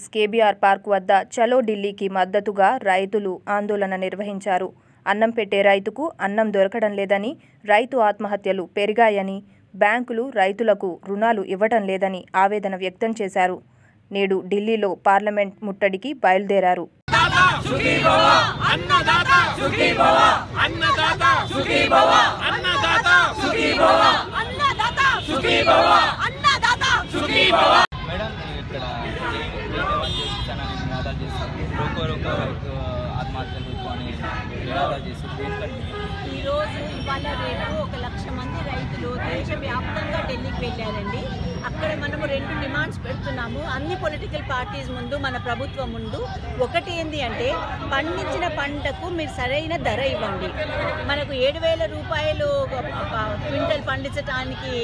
Hills KBR park వద్ద చలో ఢిల్లీకి మద్దతుగా రైతులు ఆందోళన నిర్వహించారు. అన్నం పెట్టే రైతుకు అన్నం దొరకడం లేదని, రైతు ఆత్మహత్యలు పెరిగాయని, బ్యాంకులు రైతులకు రుణాలు ఇవ్వడం లేదని ఆవేదన వ్యక్తం చేశారు. నేడు ఢిల్లీలో పార్లమెంట్ ముట్టడికి బయలుదేరారు. మేడం ఇక్కడ నినాదాలు చేస్తారు, రోకో రైతు ఆత్మహత్యలు అని నినాదాలు చేస్తారు. ఈరోజు ఇవాళ రేపు 1,00,000 మంది రైతులు దేశవ్యాప్తంగా ఢిల్లీకి వెళ్ళారండి. అక్కడ మనము 2 డిమాండ్స్ పెడుతున్నాము అన్ని పొలిటికల్ పార్టీస్ ముందు, మన ప్రభుత్వం ముందు. ఒకటి ఏంటి అంటే, పండించిన పంటకు మీరు సరైన ధర ఇవ్వండి. మనకు 7,000 రూపాయలు క్వింటల్ పండించడానికి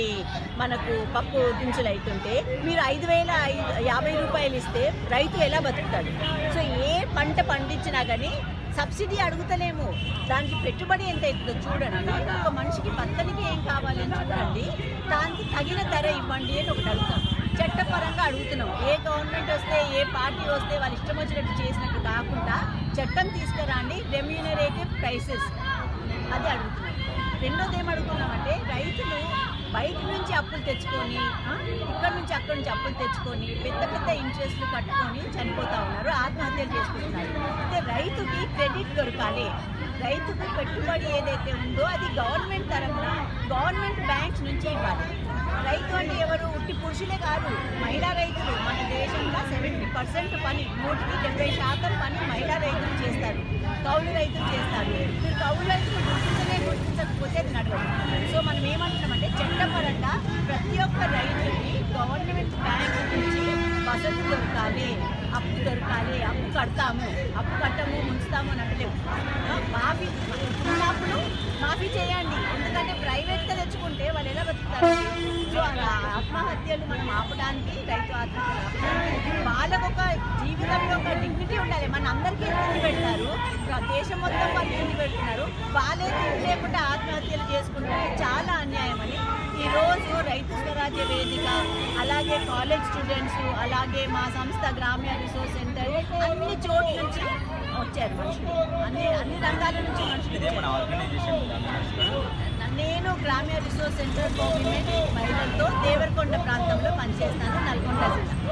మనకు పప్పు దినుసులు అవుతుంటే మీరు 5,050 రూపాయలు ఇస్తే రైతు ఎలా బతుకుతాడు? సో ఏ పంట పండించినా కానీ సబ్సిడీ అడుగుతలేము, దానికి పెట్టుబడి ఎంత అవుతుందో చూడండి. ఒక మనిషికి బతకనికి ఏం కావాలి అని చూడండి, దానికి తగిన ధర ఇవ్వండి అని ఒకటి అడుగుతాం. చట్టపరంగా అడుగుతున్నాం. ఏ గవర్నమెంట్ వస్తే, ఏ పార్టీ వస్తే వాళ్ళు ఇష్టం వచ్చినట్టు చేసినట్టు కాకుండా చట్టం తీసుకురండి, రెమ్యూనరేటివ్ ప్రైసెస్ అది అడుగుతున్నాం. రెండోది ఏం అడుగుతున్నామంటే, రైతులు బయట నుంచి అప్పులు తెచ్చుకొని, ఇక్కడ నుంచి అక్కడి నుంచి అప్పులు తెచ్చుకొని పెద్ద పెద్ద ఇంట్రెస్ట్లు కట్టుకొని చనిపోతూ ఉన్నారు, ఆత్మహత్యలు చేసుకుంటున్నారు. అయితే రైతుకి క్రెడిట్ దొరకాలి. రైతుకు పెట్టుబడి ఏదైతే ఉందో అది గవర్నమెంట్ తరఫున, గవర్నమెంట్ బ్యాంక్స్ నుంచి ఇవ్వాలి. రైతు అంటే ఎవరు? ఉట్టి పురుషులే కాదు, మహిళా రైతులు. మన దేశంలో 70% పని, 170% పని మహిళా రైతులు చేస్తారు, కౌలు రైతులు చేస్తారు. మీరు కౌలు రైతులు గుర్తించకపోతే నడవదు. సో మనం ఏమంటున్నామంటే, చట్టపరంగా ప్రతి ఒక్క రైతుకి గవర్నమెంట్ బ్యాంక్ నుంచి వసతులు దొరకాలి, అప్పు దొరకాలి. అప్పు కడతాము, అప్పు కట్టము, ముంచుతాము అని అంటలేము. మాఫీ ఉన్నప్పుడు మాఫీ చేయండి, ఎందుకంటే ప్రైవేట్గా తెచ్చుకుంటే వాళ్ళు ఎలా బతుకుతారు? సో ఆత్మహత్యలు మనం ఆపడానికి, రైతు ఆత్మహత్యలు వాళ్ళకు ఒక జీవితంలో ఒక డిగ్నిటీ ఉండాలి. మన అందరికీ తిండి పెడతారు, దేశం మొత్తం వాళ్ళు తిండి పెడుతున్నారు, వాళ్ళే తిండి లేకుండా ఆత్మహత్యలు చేసుకుంటే చాలా అన్యాయం అని ఈరోజు రైతు స్వరాజ్య వేదిక, అలాగే కాలేజ్ స్టూడెంట్స్, అలాగే మా సంస్థ గ్రామీణ రిసోర్స్ సెంటర్, అన్ని చోట్ల నుంచి వచ్చారు మనుషులు, అన్ని రంగాల నుంచి మనుషులు. నేను గ్రామీణ రిసోర్స్ సెంటర్ ఫర్ విమెన్ మహిళలతో దేవరకొండ ప్రాంతంలో పనిచేస్తాను, నల్గొండ జిల్లా.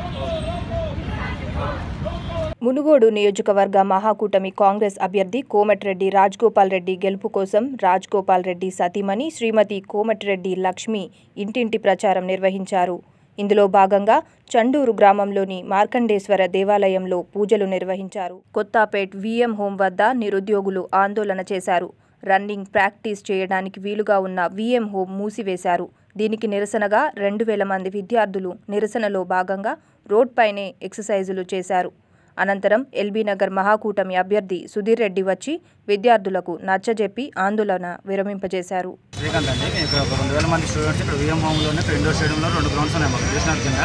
మునుగోడు నియోజకవర్గ మహాకూటమి కాంగ్రెస్ అభ్యర్థి కోమటిరెడ్డి రాజగోపాల్ రెడ్డి గెలుపు కోసం రాజగోపాల్ రెడ్డి సతీమణి శ్రీమతి కోమటిరెడ్డి లక్ష్మి ఇంటింటి ప్రచారం నిర్వహించారు. ఇందులో భాగంగా చండూరు గ్రామంలోని మార్కండేశ్వర దేవాలయంలో పూజలు నిర్వహించారు. కొత్తపేట్ విఎం హోం వద్ద నిరుద్యోగులు ఆందోళన చేశారు. రన్నింగ్ ప్రాక్టీస్ చేయడానికి వీలుగా ఉన్న విఎం హోం మూసివేశారు. దీనికి నిరసనగా 2,000 మంది విద్యార్థులు నిరసనలో భాగంగా రోడ్పైనే ఎక్సర్సైజులు చేశారు. అనంతరం ఎల్బీనగర్ మహాకూటమి అభ్యర్థి సుధీర్ రెడ్డి వచ్చి విద్యార్థులకు నచ్చజెప్పి ఆందోళన విరమింపజేశారు. శ్రీకాంత్ అండి, ఇక్కడ 2,000 మంది స్టూడెంట్స్ ఇక్కడ విఎం హోమ్లోనే ఇండోర్ స్టేడియంలో 2 గ్రౌండ్స్ ఉన్నాయి మాకు చూసినారు కింద.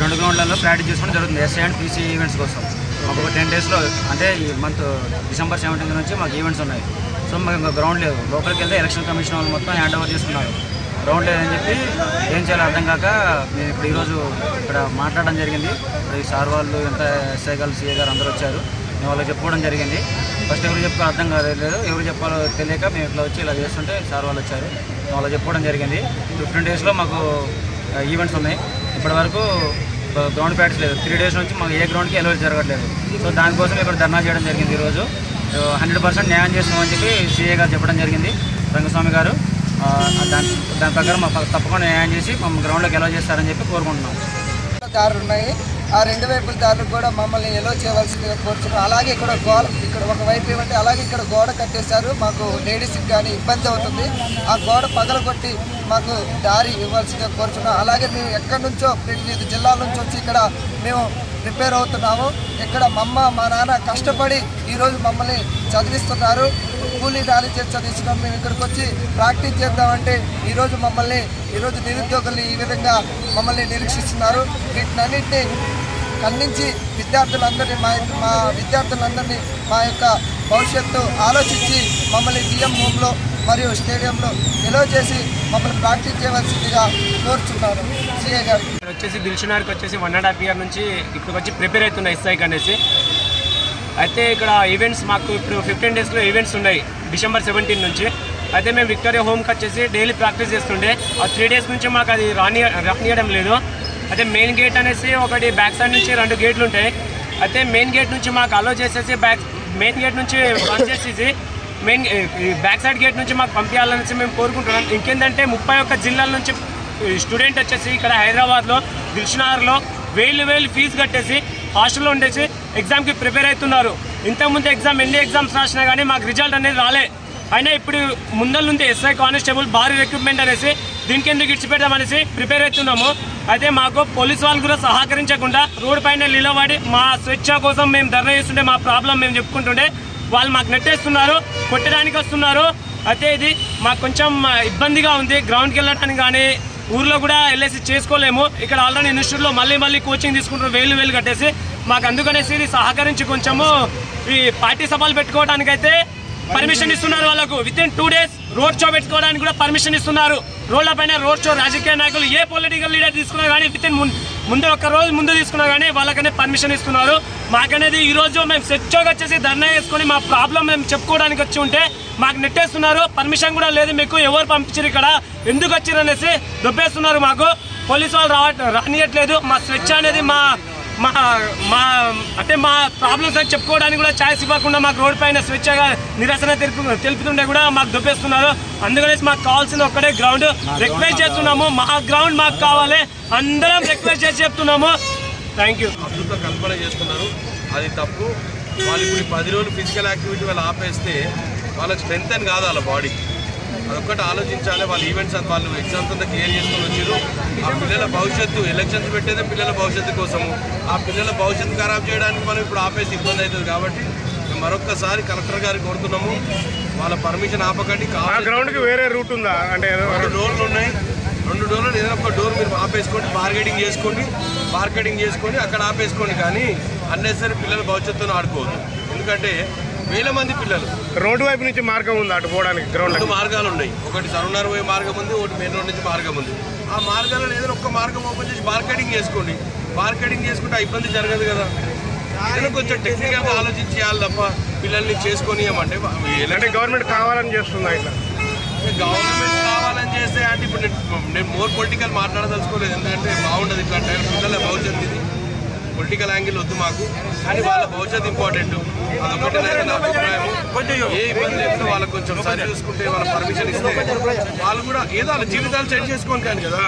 2 గ్రౌండ్లలో ప్రాక్టీస్ చేసుకోవడం జరుగుతుంది ఎస్ఐ అండ్ పీసీ ఈవెంట్స్ కోసం. మాకు ఒక 10 డేస్లో, అంటే ఈ మంత్ డిసెంబర్ 17 నుంచి మాకు ఈవెంట్స్ ఉన్నాయి. సో మాకు ఇంకా గ్రౌండ్ లేదు. లోపలికి వెళ్తే ఎలక్షన్ కమిషన్ వాళ్ళు మొత్తం హ్యాండ్ ఓవర్ చేసుకున్నారు. గ్రౌండ్ లేదని చెప్పి ఏం చేయాలో అర్థం కాక మేము ఇప్పుడు ఈరోజు ఇక్కడ మాట్లాడడం జరిగింది. ఈ సార్ వాళ్ళు, ఎంత ఎస్ఐ గారు, సిఏ గారు అందరూ వచ్చారు. మేము వాళ్ళకి చెప్పుకోవడం జరిగింది. ఫస్ట్ ఎవరు చెప్పుకో అర్థం కాలేదు, ఎవరు చెప్పాలో తెలియక మేము ఇట్లా వచ్చి ఇలా చేస్తుంటే సార్ వాళ్ళు వచ్చారు, వాళ్ళకి చెప్పుకోవడం జరిగింది. 15 డేస్లో మాకు ఈవెంట్స్ ఉన్నాయి. ఇప్పటి వరకు గ్రౌండ్ ప్రాక్టీస్ లేదు. 3 డేస్ నుంచి మాకు ఏ గ్రౌండ్కి ఎలవల్ జరగట్లేదు. సో దానికోసం ఇక్కడ ధర్నా చేయడం జరిగింది. ఈరోజు 100% న్యాయం చేస్తామని చెప్పి సిఏ గారు చెప్పడం జరిగింది, రంగస్వామి గారు. దాని ప్రకారం తప్పకుండా న్యాయం చేసి మమ్మల్ని గ్రౌండ్లోకి ఎలో చేస్తారని చెప్పి కోరుకుంటున్నాం. దారులు ఉన్నాయి, ఆ 2 వైపుల దారులు కూడా మమ్మల్ని ఎలో చేయవలసిందిగా కోరుతున్నాం. అలాగే ఇక్కడ ఒకవైపు ఏమంటే, అలాగే ఇక్కడ గోడ కట్టేశారు, మాకు లేడీస్కి కానీ ఇబ్బంది అవుతుంది. ఆ గోడ పగలగొట్టి మాకు దారి ఇవ్వాల్సిందిగా కోరుతున్నాం. అలాగే మేము ఎక్కడి నుంచో 8 జిల్లాల నుంచి వచ్చి ఇక్కడ మేము ప్రిపేర్ అవుతున్నాము. ఇక్కడ మా నాన్న కష్టపడి ఈరోజు మమ్మల్ని చదివిస్తున్నారు. కూలీ డాలీ చేసి చదివిస్తున్నాం. మేము ఇక్కడికి వచ్చి ప్రాక్టీస్ చేద్దామంటే ఈరోజు నిరుద్యోగులు ఈ విధంగా మమ్మల్ని నిరీక్షిస్తున్నారు. వీటినన్నింటినీ ఖండించి విద్యార్థులందరినీ, మా విద్యార్థులందరినీ మా యొక్క భవిష్యత్తు ఆలోచించి మమ్మల్ని విఎం హోమ్లో మరియు స్టేడియంలో ఎలో చేసి మమ్మల్ని ప్రాక్టీస్ చేయవలసిందిగా కోరుచున్నాను సిఏ గారు. వచ్చేసి దిల్షునార్కి వచ్చేసి 1.5 year నుంచి ఇప్పుడు వచ్చి ప్రిపేర్ అవుతున్నా ఎస్ఐకి అనేసి. అయితే ఇక్కడ ఈవెంట్స్ మాకు ఇప్పుడు 15 daysలో ఈవెంట్స్ ఉన్నాయి December 17 నుంచి. అయితే మేము విక్టోరియా హోమ్కి వచ్చేసి డైలీ ప్రాక్టీస్ చేస్తుండే. ఆ 3 days నుంచి మాకు అది రానియడం లేదు. అయితే మెయిన్ గేట్ అనేసి ఒకటి బ్యాక్ సైడ్ నుంచి 2 గేట్లు ఉంటాయి. అయితే మెయిన్ గేట్ నుంచి మాకు అలో చేసేసి మెయిన్ గేట్ నుంచి బంద్ చేసేసి బ్యాక్ సైడ్ గేట్ నుంచి మాకు పంపించాలనేసి మేము కోరుకుంటున్నాం. ఇంకేంటంటే 31 జిల్లాల నుంచి స్టూడెంట్ వచ్చేసి ఇక్కడ హైదరాబాద్లో దిల్షునార్లో వేలు ఫీజు కట్టేసి హాస్టల్లో ఉండేసి ఎగ్జామ్కి ప్రిపేర్ అవుతున్నారు. ఇంతకుముందు ఎన్ని ఎగ్జామ్స్ రాసినా కానీ మాకు రిజల్ట్ అనేది రాలే. అయినా ఇప్పుడు ముందర నుండి ఎస్ఐ కానిస్టేబుల్ భారీ రిక్రూట్మెంట్ అనేసి దీనికి ఎందుకు ఇచ్చిపెడదామనేసి ప్రిపేర్ అవుతున్నాము. అయితే మాకు పోలీసు వాళ్ళు కూడా సహకరించకుండా రోడ్డు పైన నిలబడి మా స్వేచ్ఛ కోసం మేము ధర్నా చేస్తుంటే మా ప్రాబ్లం మేము చెప్పుకుంటుంటే వాళ్ళు మాకు నెట్టేస్తున్నారు, కొట్టడానికి వస్తున్నారు. అయితే ఇది మాకు కొంచెం ఇబ్బందిగా ఉంది. గ్రౌండ్కి వెళ్ళడానికి కానీ ఊర్లో కూడా వెళ్ళేసి చేసుకోలేము. ఇక్కడ ఆల్రెడీ ఇన్స్టిట్యూట్లో మళ్ళీ కోచింగ్ తీసుకుంటారు వేలు కట్టేసి. మాకు అందుకనేసి ఇది సహకరించి కొంచెము ఈ పార్టీ సభలు పెట్టుకోవడానికైతే పర్మిషన్ ఇస్తున్నారు. వాళ్ళకు వితిన్ 2 days రోడ్ షో పెట్టుకోవడానికి కూడా పర్మిషన్ ఇస్తున్నారు. రోడ్ల పైన రోడ్ షో రాజకీయ నాయకులు ఏ పొలిటికల్ లీడర్ తీసుకున్నా కానీ వితిన్ ముందు ఒక రోజు ముందు తీసుకున్నా కానీ వాళ్ళకనే పర్మిషన్ ఇస్తున్నారు. మాకనేది ఈరోజు మేము స్వేచ్ఛగా వచ్చేసి ధర్నా చేసుకొని మా ప్రాబ్లం మేము చెప్పుకోవడానికి వచ్చి ఉంటే మాకు నెట్టేస్తున్నారు. పర్మిషన్ కూడా లేదు, మీకు ఎవరు పంపించారు, ఇక్కడ ఎందుకు వచ్చారు అనేసి దొబ్బేస్తున్నారు. మాకు పోలీసు వాళ్ళు రానియట్లేదు. మా స్వేచ్ఛ అనేది మా ప్రాబ్లమ్స్ అని చెప్పుకోవడానికి కూడా ఛాయిస్ ఇవ్వకుండా మాకు రోడ్ పైన స్వేచ్ఛగా నిరసన తెలుపుతుండే కూడా మాకు దొబ్బేస్తున్నారు. అందుకనేసి మాకు కావాల్సిన ఒక్కటే గ్రౌండ్ రిక్వెస్ట్ చేస్తున్నాము. మా గ్రౌండ్ మాకు కావాలి, అందరం రిక్వెస్ట్ చేసి చెప్తున్నాము. Thank you. అద్భుత కల్పన చేస్తున్నారు, అది తప్పు. వాళ్ళు ఇప్పుడు 10 రోజులు ఫిజికల్ యాక్టివిటీ వాళ్ళు ఆపేస్తే వాళ్ళకి స్ట్రెంత్ అని కాదు వాళ్ళ బాడీ. అదొక్కటి ఆలోచించాలి. వాళ్ళ ఈవెంట్స్ అంతా వాళ్ళు ఎగ్జామ్స్ అంతా క్లియర్ చేసుకొని వచ్చారు. ఆ పిల్లల భవిష్యత్తు ఎలక్షన్స్ పెట్టేదే పిల్లల భవిష్యత్తు కోసము. ఆ పిల్లల భవిష్యత్తు ఖరాబ్ చేయడానికి మనం ఇప్పుడు ఆపేసి ఇబ్బంది అవుతుంది. కాబట్టి మరొక్కసారి కలెక్టర్ గారికి కోరుతున్నాము, వాళ్ళ పర్మిషన్ ఆపకండి. గ్రౌండ్కి వేరే రూట్ ఉందా అంటే 2 డోర్లు ఉన్నాయి. 2 డోర్లు ఏదైనా ఒక డోర్ మీరు ఆపేసుకోండి, బార్గెటింగ్ చేసుకొని అక్కడ ఆపేసుకోండి. కానీ అన్నెసరీ పిల్లల భవిష్యత్తును ఆడుకోవద్దు. ఎందుకంటే వేల మంది పిల్లలు రోడ్డు వైపు నుంచి మార్గం ఉంది అటు పోవడానికి. గ్రౌండ్ 2 మార్గాలు ఉన్నాయి. ఒకటి సరూనగర్ పోయే మార్గం ఉంది, ఒకటి మెయిన్ రోడ్ నుంచి మార్గం ఉంది. ఆ మార్గాలను ఏదైనా ఒక్క మార్గం ఓపెన్ చేసి బార్గెటింగ్ చేసుకుంటే ఆ ఇబ్బంది జరగదు కదా. ఏదైనా కొంచెం టెక్నికల్గా ఆలోచించి చేయాలి తప్ప పిల్లల్ని చేసుకొని ఏమంటే గవర్నమెంట్ కావాలని చేస్తుంది. ఇట్లా గవర్నమెంట్ కావాలని చేస్తే అంటే ఇప్పుడు నేను మోర్ పొలిటికల్ మాట్లాడదలుచుకోలేదు. ఎందుకంటే బాగుండదు ఇట్లా పిల్లల భవిష్యత్తు, ఇది పొలిటికల్ యాంగిల్ వద్దు మాకు. కానీ వాళ్ళ భవిష్యత్తు ఇంపార్టెంట్, అదొకటి నా అభిప్రాయం. ఏ ఇబ్బంది లేకుండా వాళ్ళకి కొంచెం సరి చూసుకుంటే, వాళ్ళ పర్మిషన్ ఇస్తే వాళ్ళు కూడా ఏదో వాళ్ళ జీవితాలు సెట్ చేసుకోని. కానీ కదా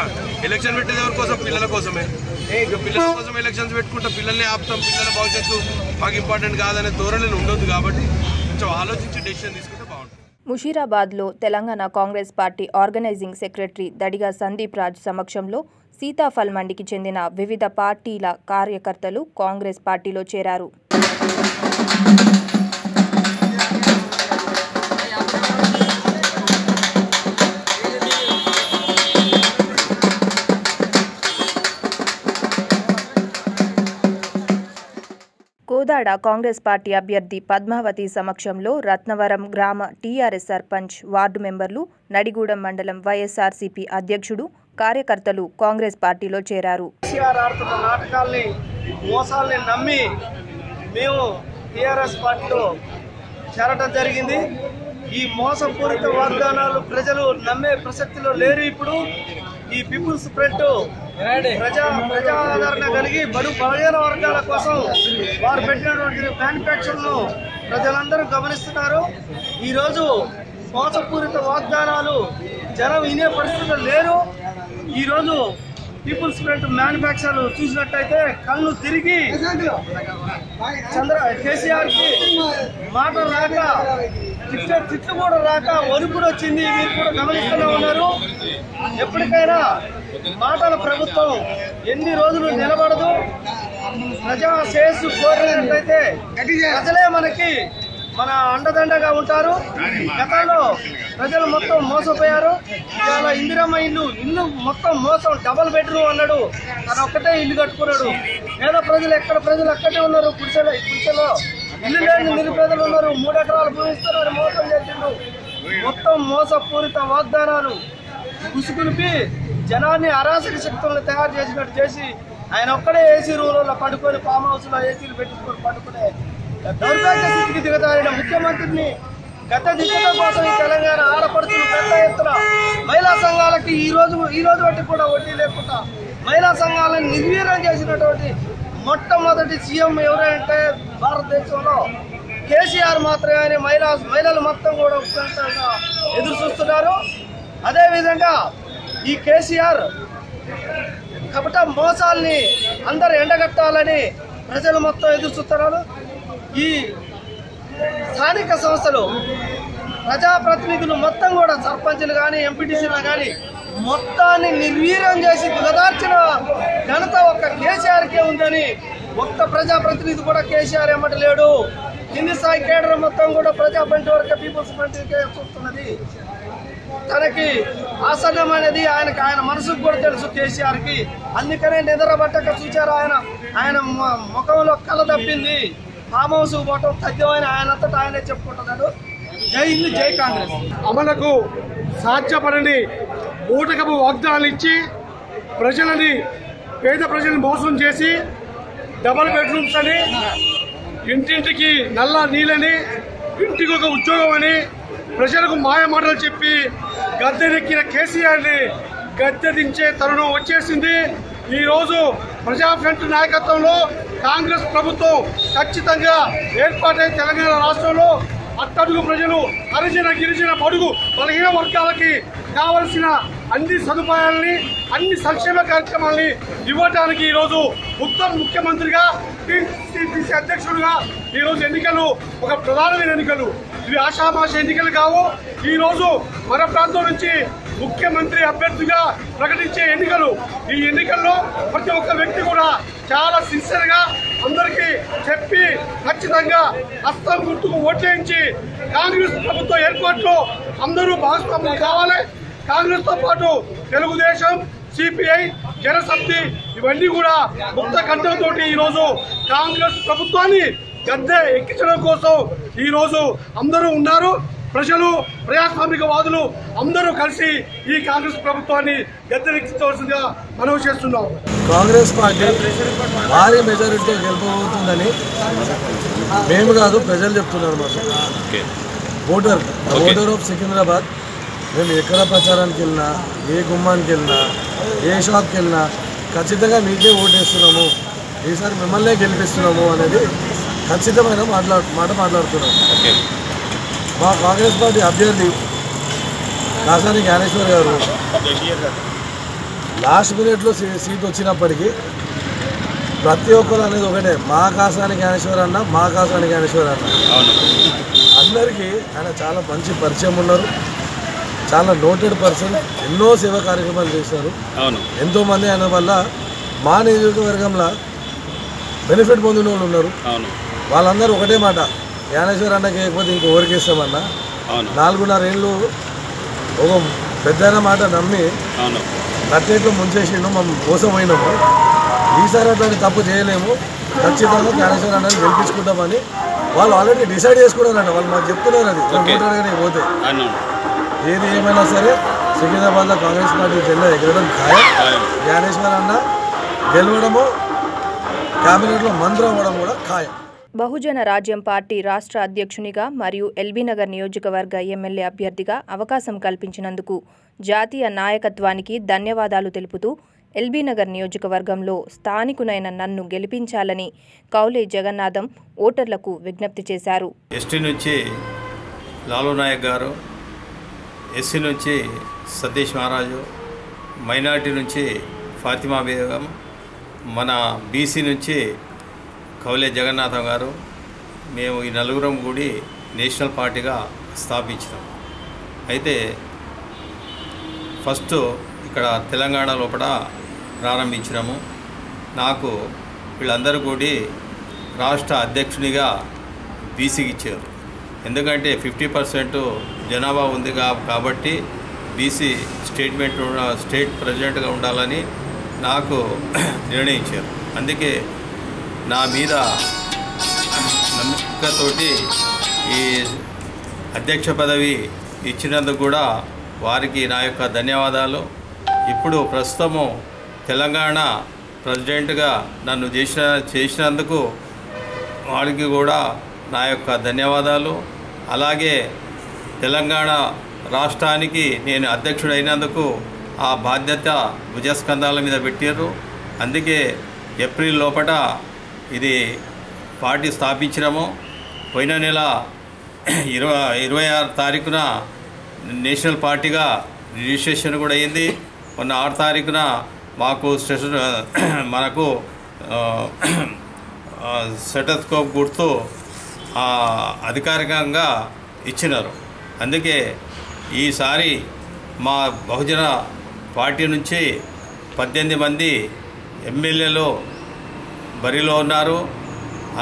ఎలక్షన్ పెట్టేది ఎవరి కోసం? పిల్లల కోసమే. ఇక పిల్లల కోసం ఎలక్షన్స్ పెట్టుకుంటే పిల్లల్ని ఆపుతాం, పిల్లల భవిష్యత్తు మాకు ఇంపార్టెంట్ కాదనే ధోరణిలో ఉండొద్దు. కాబట్టి కొంచెం ఆలోచించి డెసిషన్ తీసుకుంటే బాగుంటుంది. ముషీరాబాద్లో Telangana Congress party organizing secretary దడిగా సందీప్ రాజ్ సమక్షంలో సీతాఫల్ మండికి చెందిన వివిధ పార్టీల కార్యకర్తలు కాంగ్రెస్ పార్టీలో చేరారు. కోదాడ కాంగ్రెస్ పార్టీ అభ్యర్థి పద్మావతి సమక్షంలో రత్నవరం గ్రామ టీఆర్ఎస్ సర్పంచ్, వార్డు మెంబర్లు, నడిగూడెం మండలం వైఎస్ఆర్సీపీ అధ్యక్షుడు, కార్యకర్తలు కాంగ్రెస్ పార్టీలో చేరారు. కేసీఆర్ ఆడుతున్న నాటకాల్ని, మోసాల్ని నమ్మి మేము టీఆర్ఎస్ పార్టీలో చేరటం జరిగింది. ఈ మోసపూరిత వాగ్దానాలు ప్రజలు నమ్మే ప్రసక్తిలో లేరు. ఇప్పుడు ఈ పీపుల్స్ ఫ్రంట్ ప్రజాదరణ కలిగి బలహీన వర్గాల కోసం వారు పెట్టినటువంటి మ్యానుఫ్యాక్చర్ను ప్రజలందరూ గమనిస్తున్నారు. ఈరోజు మోసపూరిత వాగ్దానాలు జనం వినే పరిస్థితులు లేరు. ఈరోజు పీపుల్స్ ఫ్రంట్ మ్యానుఫ్యాక్చర్ చూసినట్టయితే కళ్ళు తిరిగి కేసీఆర్కి మాట రాక, తిట్లు కూడా రాక వణుకుడు వచ్చింది. మీరు కూడా గమనిస్తూనే ఉన్నారు. ఎప్పటికైనా మాటల ప్రభుత్వం ఎన్ని రోజులు నిలబడదు. ప్రజా శ్రేయస్సు కోరినట్లయితే ప్రజలే మన అండదండగా ఉంటారు. గతంలో ప్రజలు మొత్తం మోసపోయారు. ఇవాళ ఇందిరమ్మ ఇల్లు మొత్తం మోసం. డబల్ బెడ్రూమ్ అన్నాడు, తను ఒక్కటే ఇల్లు కట్టుకున్నాడు. పేద ప్రజలు ప్రజలు అక్కడే ఉన్నారు. గుడిసెలో ఇల్లు లేని నిరుపేదలు ఉన్నారు. 3 ఎకరాలు భూమిస్తున్నారు, మోసం చేసిండు. మొత్తం మోసపూరిత వాగ్దానాలు ఉసుకులిపి జనాన్ని అరాచక శక్తులను తయారు చేసినట్టు చేసి ఆయన ఒక్కడే ఏసీ రూమ్లలో పడుకొని ఫామ్ హౌస్లో ఏసీలు పెట్టుకొని పడుకునే దౌర్భాగ్య స్థితికి దిగజారిన ముఖ్యమంత్రిని గత దిశల కోసం ఈ తెలంగాణ ఆడపడుచులు పెద్ద ఎత్తున మహిళా సంఘాలకి ఈ రోజు వంటి కూడా వడ్డీ లేకుండా మహిళా సంఘాలను నిర్వీర్యం చేసినటువంటి మొట్టమొదటి సీఎం ఎవరంటే భారతదేశంలో కేసీఆర్ మాత్రమే అని మహిళలు మొత్తం కూడా ఉత్కంఠంగా ఎదురు చూస్తున్నారు. అదేవిధంగా ఈ కేసీఆర్ కపట మోసాల్ని అందరూ ఎండగట్టాలని ప్రజలు మొత్తం ఎదురు చూస్తున్నారు. ఈ స్థానిక సంస్థలు ప్రజాప్రతినిధులు మొత్తం కూడా సర్పంచులు కానీ ఎంపీటీసీలు కానీ మొత్తాన్ని నిర్వీర్యం చేసి దిగదార్చిన ఘనత ఒక్క కేసీఆర్కే ఉందని ఒక్క ప్రజాప్రతినిధి కూడా కేసీఆర్ ఎమ్మట లేడు. కింది స్థాయి కేడర్ మొత్తం కూడా ప్రజాపంటి వరకు పీపుల్స్ పార్టీకే చూస్తున్నది. తనకి ఆసన్నమైనది ఆయన మనసుకు కూడా తెలుసు కేసీఆర్కి. అందుకనే నిద్రపట్టక చూచారు ఆయన ముఖంలో కళ తప్పింది. ఫామ్ హౌస్ పోవటం తథ్యమైన ఆయనంతటా ఆయనే చెప్పుకుంటున్నాడు. జై హింద్, జై కాంగ్రెస్. అమలకు సాధ్యపడని బూటకపు వాగ్దానాలు ఇచ్చి పేద ప్రజల్ని మోసం చేసి డబల్ బెడ్రూమ్స్ అని, ఇంటింటికి నల్ల నీళ్ళని, ఇంటికి ఒక ఉద్యోగం అని ప్రజలకు మాయ మాటలు చెప్పి గద్దెనెక్కిన కేసీఆర్ని గద్దె దించే తరుణం వచ్చేసింది. ఈరోజు ప్రజాఫ్రంట్ నాయకత్వంలో కాంగ్రెస్ ప్రభుత్వం ఖచ్చితంగా ఏర్పాటై తెలంగాణ రాష్ట్రంలో అట్టడుగు ప్రజలు, హరిజన గిరిజన బడుగు బలహీన వర్గాలకి కావలసిన అన్ని సదుపాయాలని, అన్ని సంక్షేమ కార్యక్రమాలని ఇవ్వడానికి ఈరోజు ఉత్తమ ముఖ్యమంత్రిగా, టీపీసీ అధ్యక్షుడిగా ఈరోజు ఎన్నికలు ఒక ప్రధానమైన ఎన్నికలు. ఇవి ఆషామాష ఎన్నికలు కావు. ఈరోజు మన ప్రాంతం నుంచి ముఖ్యమంత్రి అభ్యర్థిగా ప్రకటించే ఎన్నికలు. ఈ ఎన్నికల్లో ప్రతి ఒక్క వ్యక్తి కూడా చాలా సిన్సియర్గా అందరికీ చెప్పి ఖచ్చితంగా హస్తం గుర్తుకు ఓట్లేయించి కాంగ్రెస్ ప్రభుత్వ ఏర్పాటులో అందరూ భాగస్వాములు కావాలి. కాంగ్రెస్ తో పాటు తెలుగుదేశం, సిపిఐ, జనశక్తి ఇవన్నీ కూడా ముక్త కంఠంతో ఈరోజు కాంగ్రెస్ ప్రభుత్వాన్ని గద్దె ఎక్కించడం కోసం ఈరోజు అందరూ ఉన్నారు. ప్రజలు, ప్రజాస్వామికవాదులు అందరూ కలిసి ఈ కాంగ్రెస్ ప్రభుత్వాన్ని గద్దెనెక్కించవలసిందిగా మనవి చేస్తున్నాం. కాంగ్రెస్ పార్టీ భారీ మెజారిటీతో గెలుపబోతుందని మేము కాదు, ప్రజలు చెప్తున్నారు. మాకు ఓటర్ ఆఫ్ సికింద్రాబాద్ మేము ఎక్కడ ప్రచారానికి వెళ్ళినా, ఏ గుమ్మానికి వెళ్ళినా, ఏ షాప్కి వెళ్ళినా ఖచ్చితంగా మీకే ఓటేస్తున్నాము, ఈసారి మిమ్మల్నే గెలిపిస్తున్నాము అనేది ఖచ్చితమైన మాట మాట్లాడుతున్నాము. మా కాంగ్రెస్ పార్టీ అభ్యర్థి కాసాని జ్ఞానేశ్వర్ గారు లాస్ట్ మినిట్లో సీట్ వచ్చినప్పటికీ ప్రతి ఒక్కరు అనేది ఒకటే, మా కాసాని జ్ఞానేశ్వర్ అన్న, మా కాసాని జ్ఞానేశ్వర్ అన్న. అందరికీ ఆయన చాలా మంచి పరిచయం ఉన్నారు, చాలా నోటెడ్ పర్సన్, ఎన్నో సేవా కార్యక్రమాలు చేశారు. ఎంతోమంది ఆయన వల్ల మా నియోజకవర్గంలో బెనిఫిట్ పొందిన వాళ్ళు ఉన్నారు. వాళ్ళందరూ ఒకటే మాట, జ్ఞానేశ్వర్ అన్నకి లేకపోతే ఇంకొకరికి ఇస్తామన్నా. 4.5 ఏళ్ళు ఒక పెద్ద మాట నమ్మి కట్టేట్లు ముంచేసిండు, మనం మోసమైనాము. ఈసారి అట్లాంటి తప్పు చేయలేము, ఖచ్చితంగా జ్ఞానేశ్వర్ అన్నని గెలిపించుకుంటామని వాళ్ళు ఆల్రెడీ డిసైడ్ చేసుకున్నారంట. వాళ్ళు మాకు చెప్తున్నారు అది ఓటాడగానే పోతే. ఏది ఏమైనా సరే సికింద్రాబాద్లో కాంగ్రెస్ పార్టీ జెండా ఎగరడం ఖాయం. జ్ఞానేశ్వర్ అన్న గెలవడము, క్యాబినెట్లో మంత్రి అవ్వడం కూడా ఖాయం. బహుజన రాజ్యం పార్టీ రాష్ట్ర అధ్యక్షునిగా మరియు ఎల్బీనగర్ నియోజకవర్గ ఎమ్మెల్యే అభ్యర్థిగా అవకాశం కల్పించినందుకు జాతీయ నాయకత్వానికి ధన్యవాదాలు తెలుపుతూ ఎల్బీనగర్ నియోజకవర్గంలో స్థానికునైన నన్ను గెలిపించాలని కౌలే జగన్నాథం ఓటర్లకు విజ్ఞప్తి చేశారు. ఎస్టీ నుంచి లాలూ నాయక్ గారు, ఎస్సీ నుంచి సతీష్ మహారాజు, మైనార్టీ నుంచి ఫాతిమా బేగం, మన బీసీ నుంచి కౌలే జగన్నాథం గారు, మేము ఈ నలుగురం కూడి నేషనల్ పార్టీగా స్థాపించినాం. అయితే ఫస్ట్ ఇక్కడ తెలంగాణ లోపల ప్రారంభించినాము. నాకు వీళ్ళందరూ కూడి రాష్ట్ర అధ్యక్షునిగా బీసీకి ఇచ్చారు. ఎందుకంటే 50% జనాభా ఉంది కాబట్టి బీసీ స్టేట్ ప్రెసిడెంట్గా ఉండాలని నాకు నిర్ణయించారు. అందుకే నా మీద నమ్మకంతోటి ఈ అధ్యక్ష పదవి ఇచ్చినందుకు కూడా వారికి నా యొక్క ధన్యవాదాలు. ఇప్పుడు ప్రస్తుతము తెలంగాణ ప్రెసిడెంట్గా నన్ను చేసినందుకు వారికి కూడా నా యొక్క ధన్యవాదాలు. అలాగే తెలంగాణ రాష్ట్రానికి నేను అధ్యక్షుడైనందుకు ఆ బాధ్యత భుజస్కంధాల మీద పెట్టారు. అందుకే ఏప్రిల్ లోపల ఇది పార్టీ స్థాపించినాము. పోయిన నెల 26 తారీఖున నేషనల్ పార్టీగా రిజిస్ట్రేషన్ కూడా అయింది. మొన్న 6 తారీఖున మనకు స్టెటోస్కోప్ గుర్తు అధికారికంగా ఇచ్చినారు. అందుకే ఈసారి మా బహుజన పార్టీ నుంచి 18 మంది ఎమ్మెల్యేలు బరిలో ఉన్నారు.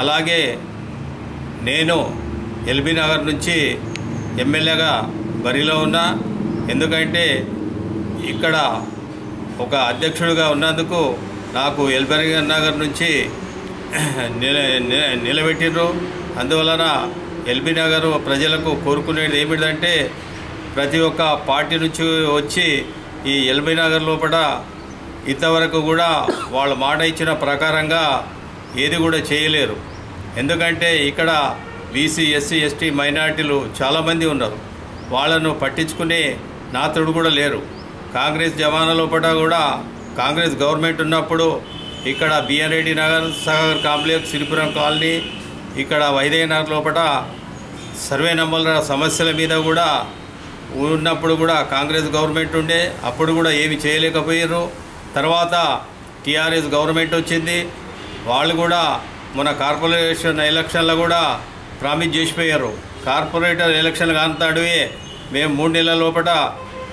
అలాగే నేను ఎల్బీ నగర్ నుంచి ఎమ్మెల్యేగా బరిలో ఉన్నా. ఎందుకంటే ఇక్కడ ఒక అధ్యక్షుడిగా ఉన్నందుకు నాకు ఎల్బీ నగర్ నుంచి నిలబెట్టిర్రు. అందువలన ఎల్బీ నగర్ ప్రజలకు కోరుకునేది ఏమిటంటే ప్రతి ఒక్క పార్టీ నుంచి వచ్చి ఈ ఎల్బీ నగర్ లోపల ఇంతవరకు కూడా వాళ్ళ మాట ఇచ్చిన ప్రకారంగా ఏది కూడా చేయలేరు. ఎందుకంటే ఇక్కడ బీసీ, ఎస్సీ, ఎస్టీ మైనార్టీలు చాలామంది ఉన్నారు. వాళ్ళను పట్టించుకునే నాతుడు కూడా లేరు. కాంగ్రెస్ జమానా లోపల కూడా కాంగ్రెస్ గవర్నమెంట్ ఉన్నప్పుడు ఇక్కడ బిఎన్ రెడ్డి నగర్, సాగర్ కాంప్లెక్స్, సిరిపురం కాలనీ, ఇక్కడ వైదేహి నగర్ లోపల సర్వే నంబర్ల సమస్యల మీద కూడా ఉన్నప్పుడు కూడా కాంగ్రెస్ గవర్నమెంట్ ఉండే. అప్పుడు కూడా ఏమి చేయలేకపోయారు. తర్వాత టీఆర్ఎస్ గవర్నమెంట్ వచ్చింది. వాళ్ళు కూడా మన కార్పొరేషన్ ఎలక్షన్లో కూడా ప్రామిస్ చేసిపోయారు. కార్పొరేటర్ ఎలక్షన్ కాంతాడువే మేము 3 నెలల లోపల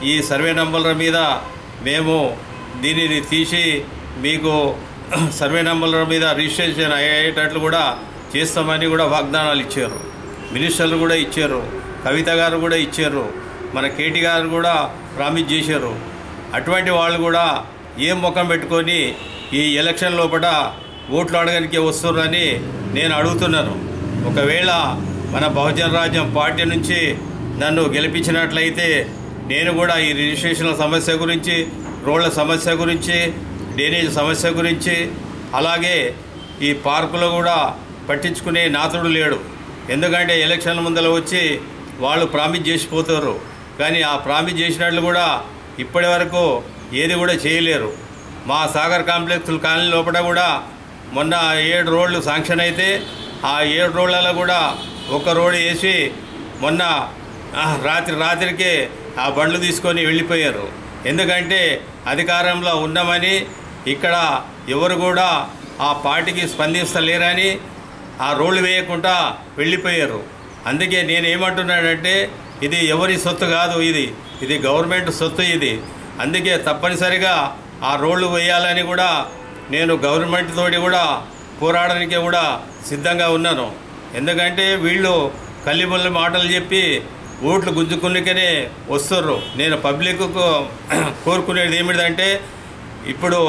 ఈ సర్వే నంబర్ల మీద మేము దీనిని తీసి మీకు సర్వే నంబర్ల మీద రిజిస్ట్రేషన్ అయ్యేటట్లు కూడా చేస్తామని కూడా వాగ్దానాలు ఇచ్చారు. మినిస్టర్లు కూడా ఇచ్చారు. కవిత గారు కూడా ఇచ్చారు. మన కేటీ గారు కూడా ప్రామిస్ చేశారు. అటువంటి వాళ్ళు కూడా ఏం ముఖం పెట్టుకొని ఈ ఎలక్షన్ లోపల ఓట్లు అడగడానికి వస్తున్నారని నేను అడుగుతున్నాను. ఒకవేళ మన బహుజన రాజ్యం పార్టీ నుంచి నన్ను గెలిపించినట్లయితే నేను కూడా ఈ రిజిస్ట్రేషన్ల సమస్య గురించి, రోడ్ల సమస్య గురించి, డ్రైనేజ్ సమస్య గురించి, అలాగే ఈ పార్కులో కూడా పట్టించుకునే నాతుడు లేడు. ఎందుకంటే ఎలక్షన్ల ముందర వచ్చి వాళ్ళు ప్రామిస్ చేసిపోతారు. కానీ ఆ ప్రామిస్ చేసినట్లు కూడా ఇప్పటి వరకు ఏది కూడా చేయలేరు. మా సాగర్ కాంప్లెక్స్ కాలనీ లోపల కూడా మొన్న 7 రోడ్లు శాంక్షన్ అయితే ఆ 7 రోడ్లలో కూడా ఒక రోడ్ వేసి మొన్న రాత్రికే ఆ బండ్లు తీసుకొని వెళ్ళిపోయారు. ఎందుకంటే అధికారంలో ఉన్నామని ఇక్కడ ఎవరు కూడా ఆ పార్టీకి స్పందిస్తలేరని ఆ రోడ్లు వేయకుండా వెళ్ళిపోయారు. అందుకే నేను ఏమంటున్నానంటే ఇది ఎవరి సొత్తు కాదు, ఇది గవర్నమెంట్ సొత్తు ఇది. అందుకే తప్పనిసరిగా ఆ రోడ్లు వేయాలని కూడా నేను గవర్నమెంట్ తోటి కూడా పోరాడడానికి కూడా సిద్ధంగా ఉన్నాను. ఎందుకంటే వీళ్ళు కల్లిబొల్లి మాటలు చెప్పి ఓట్లు గుంజుకునికనే వస్తుర్రు. నేను పబ్లిక్కు కోరుకునేది ఏమిటంటే ఇప్పుడు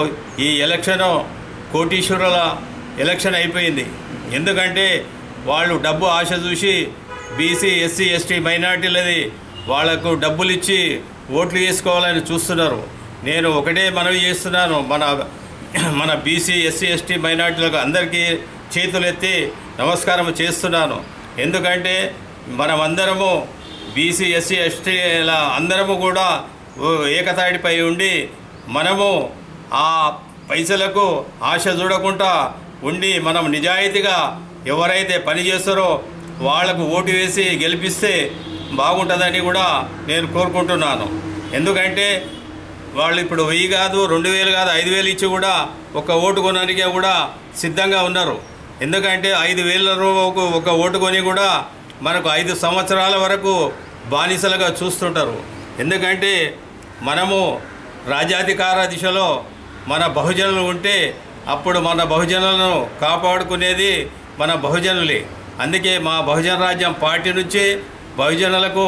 ఈ ఎలక్షను కోటీశ్వరుల ఎలక్షన్ అయిపోయింది. ఎందుకంటే వాళ్ళు డబ్బు ఆశ చూసి బీసీ, ఎస్సీ, ఎస్టీ మైనార్టీలది వాళ్లకు డబ్బులు ఇచ్చి ఓట్లు వేసుకోవాలని చూస్తున్నారు. నేను ఒకటే మనవి చేస్తున్నాను, మన బీసీ, ఎస్సీ, ఎస్టీ మైనార్టీలకు అందరికీ చేతులెత్తి నమస్కారం చేస్తున్నాను. ఎందుకంటే మనమందరము బీసీ, ఎస్సీ, ఎస్టీల అందరము కూడా ఏకతాటిపై ఉండి మనము ఆ పైసలకు ఆశ చూడకుండా ఉండి మనం నిజాయితీగా ఎవరైతే పని చేస్తారో వాళ్లకు ఓటు వేసి గెలిపిస్తే బాగుంటుందని కూడా నేను కోరుకుంటున్నాను. ఎందుకంటే వాళ్ళు ఇప్పుడు 1000 కాదు, 2000 కాదు, 5000 ఇచ్చి కూడా ఒక ఓటు కొనడానికి కూడా సిద్ధంగా ఉన్నారు. ఎందుకంటే 5000 రూపాయలకు ఒక ఓటు కొని కూడా మనకు 5 సంవత్సరాల వరకు బానిసలుగా చూస్తుంటారు. ఎందుకంటే మనము రాజ్యాధికార దిశలో మన బహుజనులు ఉంటే అప్పుడు మన బహుజనులను కాపాడుకునేది మన బహుజనులే. అందుకే మా బహుజన రాజ్యం పార్టీ నుంచి బహుజనులకు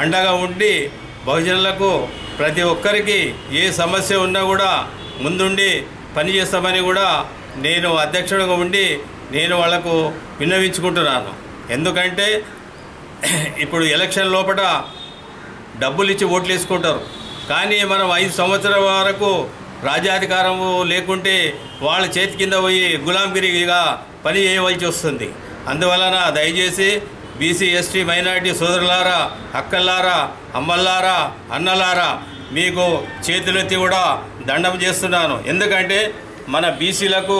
అండగా ఉండి బహుజనులకు ప్రతి ఒక్కరికి ఏ సమస్య ఉన్నా కూడా ముందుండి పనిచేస్తామని కూడా నేను అధ్యక్షుడిగా ఉండి నేను వాళ్లకు విన్నవించుకుంటున్నాను. ఎందుకంటే ఇప్పుడు ఎలక్షన్ లోపల డబ్బులు ఇచ్చి ఓట్లు వేసుకుంటారు. కానీ మనం 5 సంవత్సరాల వరకు రాజ్యాధికారం లేకుంటే వాళ్ళ చేతి కింద పోయి గులాంగిరిగా పని చేయవలసి వస్తుంది. అందువలన దయచేసి బీసీ ఎస్టీ మైనారిటీ సోదరులారా, అక్కల్లారా, అమ్మల్లారా, అన్నలారా మీకు చేతులెత్తి కూడా దండం చేస్తున్నాను. ఎందుకంటే మన బీసీలకు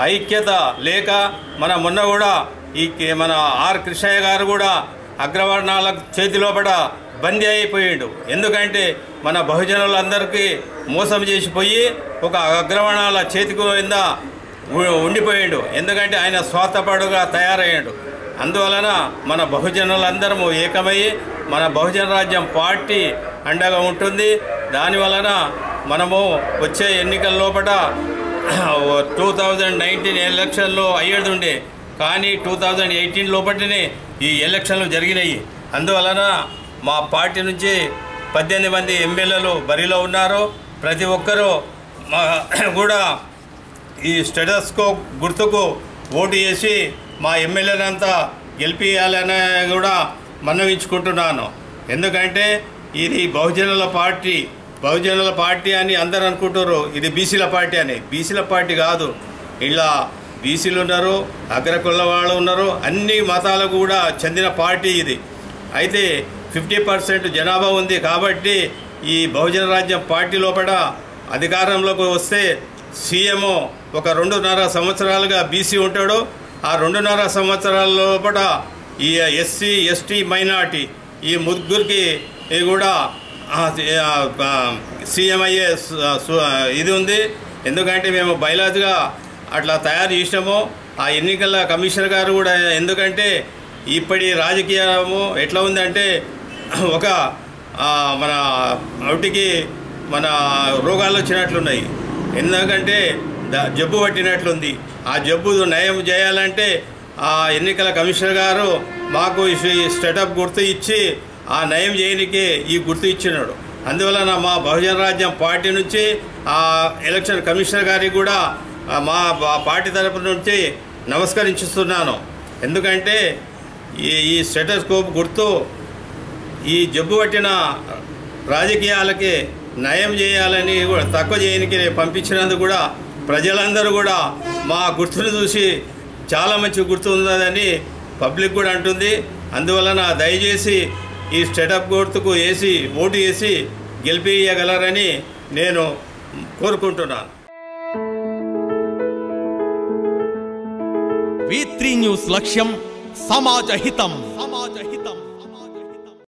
ఐక్యత లేక మొన్న కూడా మన ఆర్ కృష్ణయ్య గారు కూడా అగ్రవర్ణాల చేతిలోపడ బందీ అయిపోయిండు. ఎందుకంటే మన బహుజనులందరికీ మోసం చేసిపోయి ఒక అగ్రవర్ణాల చేతికి కింద ఉండిపోయిండు. ఎందుకంటే ఆయన స్వార్థపడుగా తయారయ్యాడు. అందువలన మన బహుజనులందరము ఏకమయ్యి మన బహుజన రాజ్యం పార్టీ అండగా ఉంటుంది. దానివలన మనము వచ్చే ఎన్నికల లోపల 2019 ఎలక్షన్లో అయ్యేది ఉండే, కానీ 2018 లోపలనే ఈ ఎలక్షన్లు జరిగినాయి. అందువలన మా పార్టీ నుంచి 18 మంది ఎమ్మెల్యేలు బరిలో ఉన్నారు. ప్రతి ఒక్కరూ కూడా ఈ స్టేటస్కో గుర్తుకు ఓటు చేసి మా ఎమ్మెల్యేనంతా గెలిపియాలని కూడా మనవించుకుంటున్నాను. ఎందుకంటే ఇది బహుజనుల పార్టీ అని అందరూ అనుకుంటారు. ఇది బీసీల పార్టీ అని. బీసీల పార్టీ కాదు. ఇలా బీసీలు ఉన్నారు, అగ్రకుల వాళ్ళు ఉన్నారు, అన్ని మతాలకు కూడా చెందిన పార్టీ ఇది. అయితే 50% జనాభా ఉంది కాబట్టి ఈ బహుజన రాజ్యం పార్టీ లోపల అధికారంలోకి వస్తే సీఎం ఒక 2.5 సంవత్సరాలుగా బీసీ ఉంటాడు. ఆ 2.5 సంవత్సరాల లోపల ఈ ఎస్సీ ఎస్టీ మైనార్టీ ఈ ముగ్గురికి కూడా సీఎం అయ్యే ఇది ఉంది. ఎందుకంటే మేము బయలాజ్గా అట్లా తయారు చేసినాము. ఆ ఎన్నికల కమిషనర్ గారు కూడా, ఎందుకంటే ఇప్పటి రాజకీయము ఎట్లా ఉందంటే ఒక మన వాటికి మన రోగాలు వచ్చినట్లున్నాయి. ఎందుకంటే జబ్బు పట్టినట్లుంది. ఆ జబ్బు నయం చేయాలంటే ఆ ఎన్నికల కమిషనర్ గారు మాకు ఈ స్టేటప్ గుర్తు ఇచ్చి ఆ నయం చేయనికే ఈ గుర్తు ఇచ్చినాడు. అందువలన మా బహుజన రాజ్యం పార్టీ నుంచి ఆ ఎలక్షన్ కమిషనర్ గారికి కూడా మా పార్టీ తరపు నుంచి నమస్కరించుతున్నాను. ఎందుకంటే ఈ స్టేటస్కోప్ గుర్తు ఈ జబ్బు పట్టిన రాజకీయాలకి నయం చేయాలని కూడా తక్కువ చేయడానికి పంపించినందుకు కూడా ప్రజలందరూ కూడా మా గుర్తును చూసి చాలా మంచి గుర్తు ఉన్నదని పబ్లిక్ కూడా అంటుంది. అందువలన దయచేసి ఈ స్టేటప్ గుర్తుకు ఓటు వేసి గెలిపియగలరని నేను కోరుకుంటున్నాను. V3 న్యూస్ లక్ష్యం సమాజ హితం.